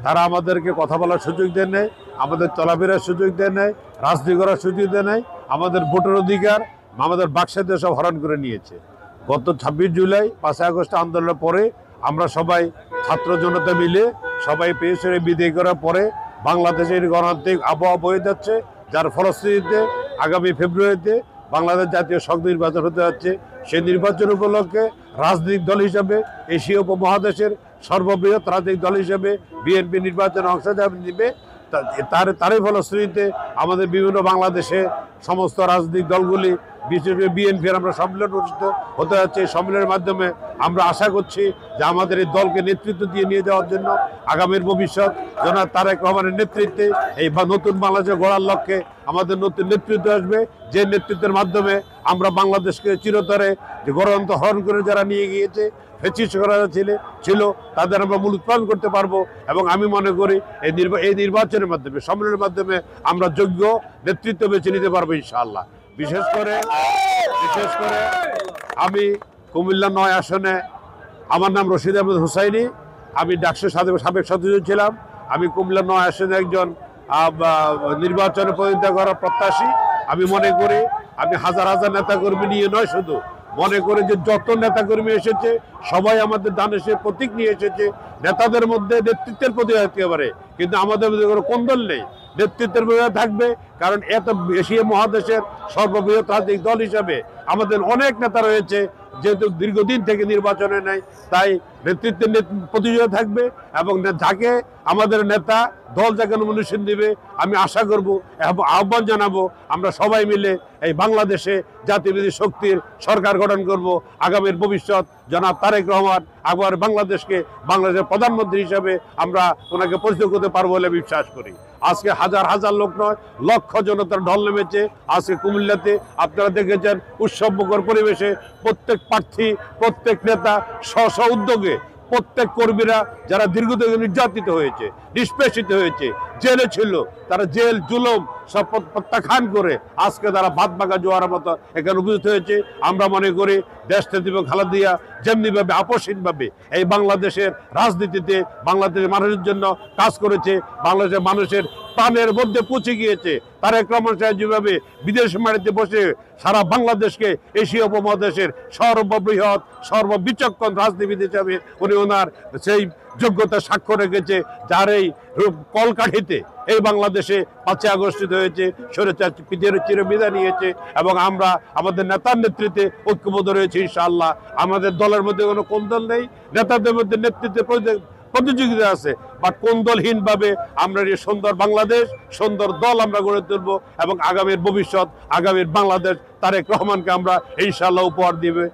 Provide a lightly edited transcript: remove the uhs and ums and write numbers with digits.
তারা আমাদেরকে কথা বলার সুযোগ দেন নাই, আমাদের চলাফেরার সুযোগ দেন নাই, রাজনীতি করার সুযোগ দেন নাই, আমাদের ভোটের অধিকার, আমাদের বাকস্বাধীনতা সব হরণ করে নিয়েছে। গত 26 জুলাই 5 আগস্ট আন্দোলনের পরে আমরা সবাই ছাত্র জনতা মিলে সবাই পেশরে বিদায় করার পরে বাংলাদেশের গণতান্ত্রিক আবহাওয়া বয়ে যাচ্ছে, যার ফলশ্রুতিতে আগামী ফেব্রুয়ারিতে বাংলাদেশ জাতীয় সংসদ নির্বাচন হতে যাচ্ছে। সেই নির্বাচন উপলক্ষে রাজনৈতিক দল হিসাবে এশীয় উপমহাদেশের সর্ববৃহৎ রাজনৈতিক দল হিসেবে বিএনপি নির্বাচনে অংশ নেবে। তারই ফলশ্রুতিতে আমাদের বিভিন্ন বাংলাদেশে সমস্ত রাজনৈতিক দলগুলি, বিশেষ করে বিএনপির আমরা সম্মেলন অনুষ্ঠিত হতে যাচ্ছে। এই সম্মেলনের মাধ্যমে আমরা আশা করছি যে আমাদের এই দলকে নেতৃত্ব দিয়ে নিয়ে যাওয়ার জন্য আগামীর ভবিষ্যৎ জনাব তারেক রহমানের নেতৃত্বে এই নতুন বাংলাদেশ গড়ার লক্ষ্যে আমাদের নতুন নেতৃত্ব আসবে, যে নেতৃত্বের মাধ্যমে আমরা বাংলাদেশকে চিরতরে যে গণতন্ত্র হরণ করে যারা নিয়ে গিয়েছে, ফ্যাসিস্ট করা ছিল তাদের আমরা মূল উৎপাদন করতে পারবো। এবং আমি মনে করি এই নির্বাচনের মাধ্যমে, সম্মেলনের মাধ্যমে আমরা যোগ্য নেতৃত্ব বেছে নিতে পারবো ইনশাআল্লাহ। বিশেষ করে আমি কুমিল্লা 9 আসনে, আমার নাম রশিদ আহমেদ হুসাইনি, আমি ডাকসুর সাবেক সদস্য ছিলাম। আমি কুমিল্লা 9 আসনে একজন নির্বাচনে প্রতিদ্বন্দ্বিতা করার প্রত্যাশী। আমি মনে করি আমি হাজার হাজার নেতাকর্মী নিয়ে নয়, শুধু মনে করে যে যত নেতাকর্মী এসেছে সবাই আমাদের দানেশের প্রতীক নিয়ে এসেছে। নেতাদের মধ্যে নেতৃত্বের প্রতি থাকতে পারে, কিন্তু আমাদের মধ্যে কোনো কোন্দল নেই, নেতৃত্বের প্রতি থাকবে। কারণ এত এশিয়া মহাদেশের সর্ববৃহৎ রাজনৈতিক দল হিসাবে আমাদের অনেক নেতা রয়েছে, যেহেতু দীর্ঘদিন থেকে নির্বাচনে নেই, তাই নেতৃত্বের প্রতিযোগিতা থাকবে। এবং যাকে আমাদের নেতা দল যাকে নমিনেশন দিবে, আমি আশা করব এবং আহ্বান জানাবো আমরা সবাই মিলে এই বাংলাদেশে জাতীয়বাদী শক্তির সরকার গঠন করব। আগামীর ভবিষ্যৎ জনাব তারেক রহমান আবার বাংলাদেশের প্রধানমন্ত্রী হিসাবে আমরা ওনাকে পরিচয় করতে পারবো বলে বিশ্বাস করি। আজকে হাজার হাজার লোক নয়, লক্ষ জনতার ঢল নেমেছে আজকে কুমিল্লাতে। আপনারা দেখেছেন উৎসবমুখর পরিবেশে প্রত্যেক প্রার্থী, প্রত্যেক নেতা স্ব উদ্যোগে, প্রত্যেক কর্মীরা যারা দীর্ঘদিন নির্যাতিত হয়েছে, নিষ্পেষিত হয়েছে, জেলে ছিল, তারা জেল জুলুম সব প্রত্যাখ্যান করে আজকে তারা ভাত মাখা জোয়ারের মতো এখানে উপস্থিত হয়েছে। আমরা মনে করি দেশনেত্রী খালেদা জিয়া যেমনিভাবে আপসহীনভাবে এই বাংলাদেশের রাজনীতিতে বাংলাদেশের মানুষের জন্য কাজ করেছে, বাংলাদেশের মানুষের প্রাণের মধ্যে পৌঁছে গিয়েছে, তারেক রহমান সাহেব যেভাবে বিদেশ মাটিতে বসে সারা বাংলাদেশকে এশীয় উপমহাদেশের সর্ববৃহৎ সর্ববিচক্ষণ রাজনীতিবিদ হিসাবে উনি ওনার সেই যোগ্যতা সাক্ষ্য রেখেছে, যার এই কলকাঠিতে এই বাংলাদেশে 5 আগস্ট হয়েছে, স্বৈরাচার চিরবিদায় নিয়েছে। এবং আমরা আমাদের নেতার নেতৃত্বে ঐক্যবদ্ধ রয়েছে ইনশাআল্লাহ। আমাদের দলের মধ্যে কোনো কোন্দল নেই, নেতাদের মধ্যে নেতৃত্বে প্রতিযোগিতা আছে, বাট কোন্দলহীনভাবে আমরা এই সুন্দর বাংলাদেশ, সুন্দর দল আমরা গড়ে তুলব এবং আগামীর ভবিষ্যৎ, আগামীর বাংলাদেশ তারেক রহমানকে আমরা ইনশাআল্লাহ উপহার দিবে।